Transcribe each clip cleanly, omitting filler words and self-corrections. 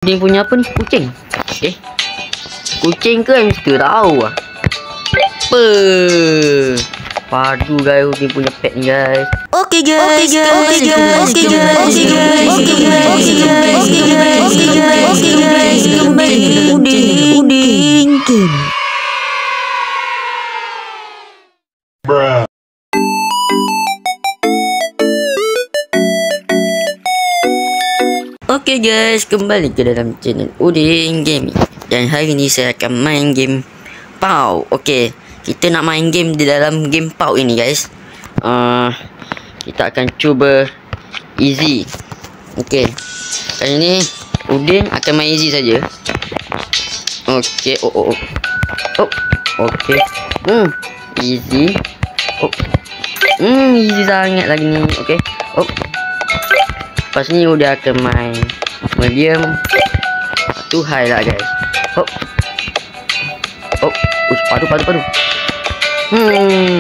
Udin punya apa ni? Kucing. Okay. Kucing ke hamster? Tahu lah. Apa? Padu guys, Udin punya pet ni guys. Okay guys. Udin game. Bruh. Okay guys, kembali ke dalam channel Udin Gaming. Dan hari ni saya akan main game PAU. Okay, kita nak main game di dalam game PAU ini guys. Kita akan cuba easy. Okay, kali ni Udin akan main easy saja. Okay, okay. Easy. Easy sangat lagi ni. Okay. Lepas ni dia akan main medium. Tu high lah guys. Padu.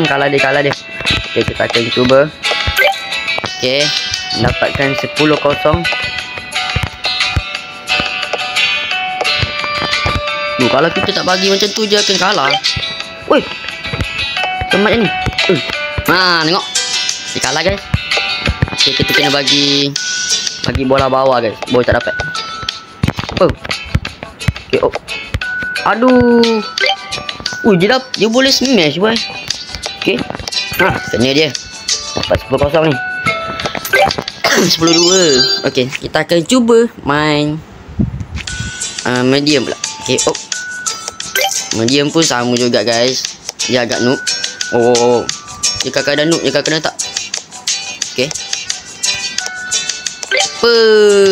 Kalah dia. Okay, kita akan cuba. Okay, dapatkan 10-0. Kalau kita tak bagi macam tu je akan kalah. Woi, semat je ni. Tengok. Dia kalah guys. Okay, kita kena bagi bola bawah guys. Boy tak dapat. Okay, aduh. Dia boleh smash boy. Okay. Kena dia. Dapat 10-0 ni. 10-2. Okay, kita akan cuba main medium pula. Okay, medium pun sama juga guys. Dia agak noob. Dia kadang-kadang noob, dia kadang-kadang tak. Okay.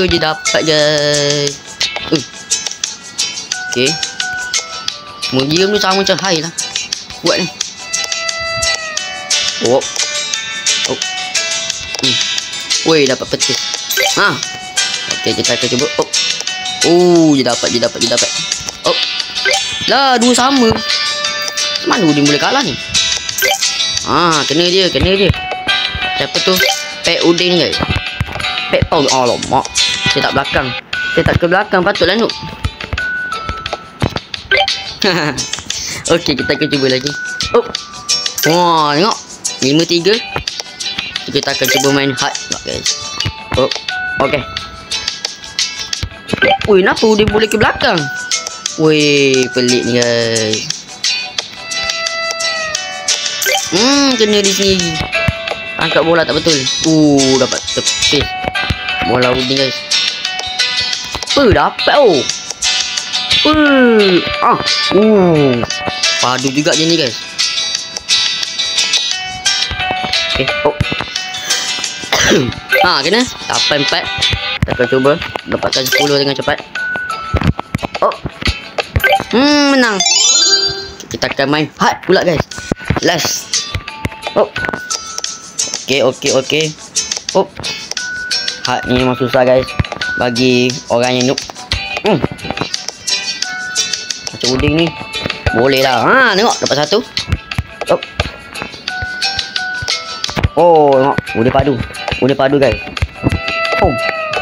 Dia dapat guys. Okay. Medium ni sama macam high lah. Buat ni. Woi, dapat petis. Okay, kita akan cuba. Dia dapat. Lah, dua sama. Mana dia boleh kalah ni? Kena dia. Siapa tu? Pet Udin guys. Pet PAU. Alamak. Saya tak belakang. Saya tak ke belakang. Patutlah noob. Okay, kita akan cuba lagi. Tengok. 5-3. Kita akan cuba main hard pula guys. Okay. Kenapa dia boleh ke belakang? Pelik ni guys. Kena di sini. Angkat bola tak betul. Dapat tepis. Bola Udin guys. Dapat padu juga je ni guys. Okay. Kena. Dapat 4. Kita akan cuba dapatkan 10 dengan cepat. Menang. Kita akan main hard pula guys. Last. Okay. Hard ni memang susah guys bagi orang yang noob. Macam Udin ni boleh lah. Tengok dapat 1. Tengok. Udah padu guys.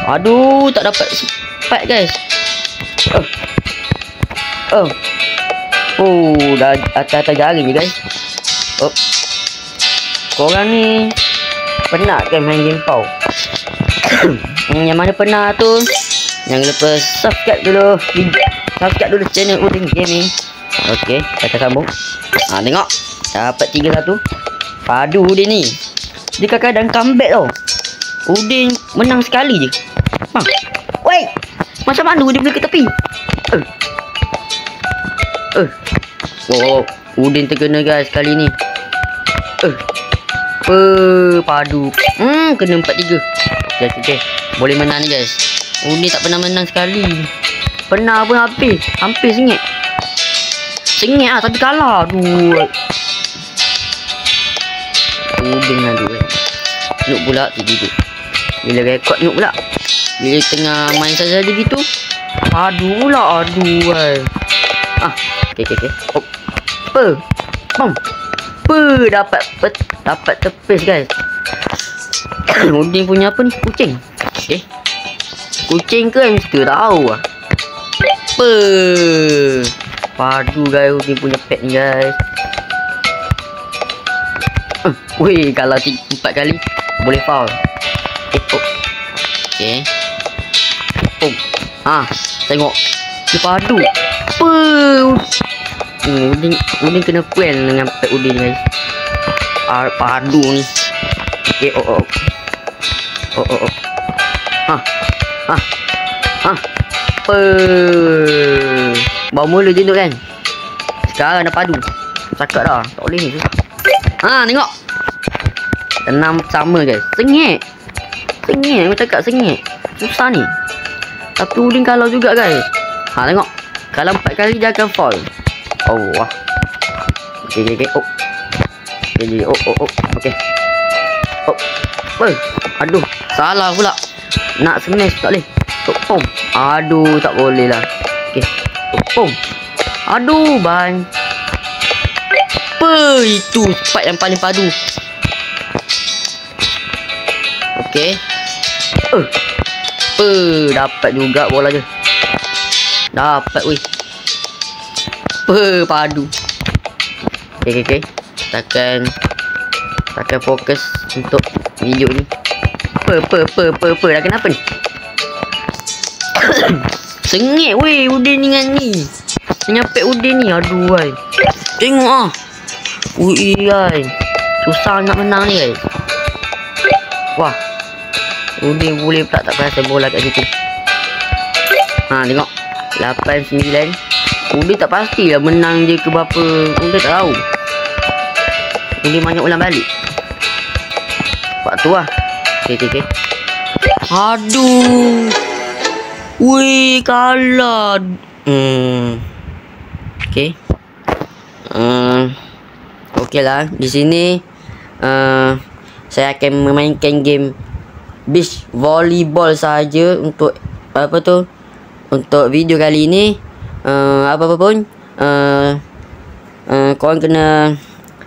Aduh, tak dapat cepat guys. Dah atas jari je guys. Korang ni penat kan main game PAU? Yang mana pernah tu, jangan lupa subscribe dulu channel Udin Gaming. Okay, kita sambung. Tengok. Dapat 3-1. Padu Udin ni. Dia kadang-kadang comeback tau. Udin menang sekali je. Macam mana dia boleh ke tepi? Udin terkena guys kali ni. Padu. Kena 4-3. Okay. Boleh menang ni guys. Udin tak pernah menang sekali. Pernah pun hampir sengit lah tapi kalah. Udin lah tu noob pula tidur. Bila rekod noob pula. Bila tengah main saja gitu. Padu pula. Okay. Dapat tepis guys. Udin punya apa ni? Kucing. Okay. Kucing ke hamster? Tahu lah. Padu guys, Udin punya pet ni guys. Wih, kalau 4 kali boleh foul. Okay. Tengok. Dia padu. Udin kena quen dengan pet Udin guys. Padu ni. Okay, baru mula je tu kan. Sekarang dah padu. Cakap dah, tak boleh ni. Tengok. Tenang sama guys. Sengit. Aku cakap sengit. Susah ni. Tapi Udin kalau juga guys. Tengok. Kalau 4 kali dia akan fall. Wah. Okay. Okay. Aduh, salah pula. Nak smash tak boleh. Aduh, tak boleh lah. Okay. Aduh, ban. Itu spot yang paling padu. Okay. Dapat juga bola je. Dapat weh. Padu. Okay. Kita akan fokus untuk video ni. Dah kenapa ni? Sengit weh Udin dengan ni. Nyapek Udin ni. Aduh guys. Tengok Ui guys. Susah nak menang ni guys. Wah. Udin boleh pula tak perasan bola kat situ. Tengok 8-9. Udin tak pastilah menang je ke berapa. Udin tak tahu. Udin banyak ulang balik. Sebab tu lah. Okay. Aduh. Wih, kalah. Okay. Okay lah. Di sini saya akan memainkan game beach volleyball saja untuk untuk video kali ini. Apa-apa pun korang kena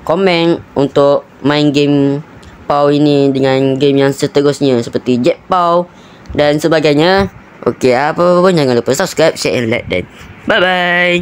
komen untuk main game PAW ini dengan game yang seterusnya seperti Jet PAW dan sebagainya. Okey, apa-apa pun jangan lupa subscribe, share and like dan bye bye.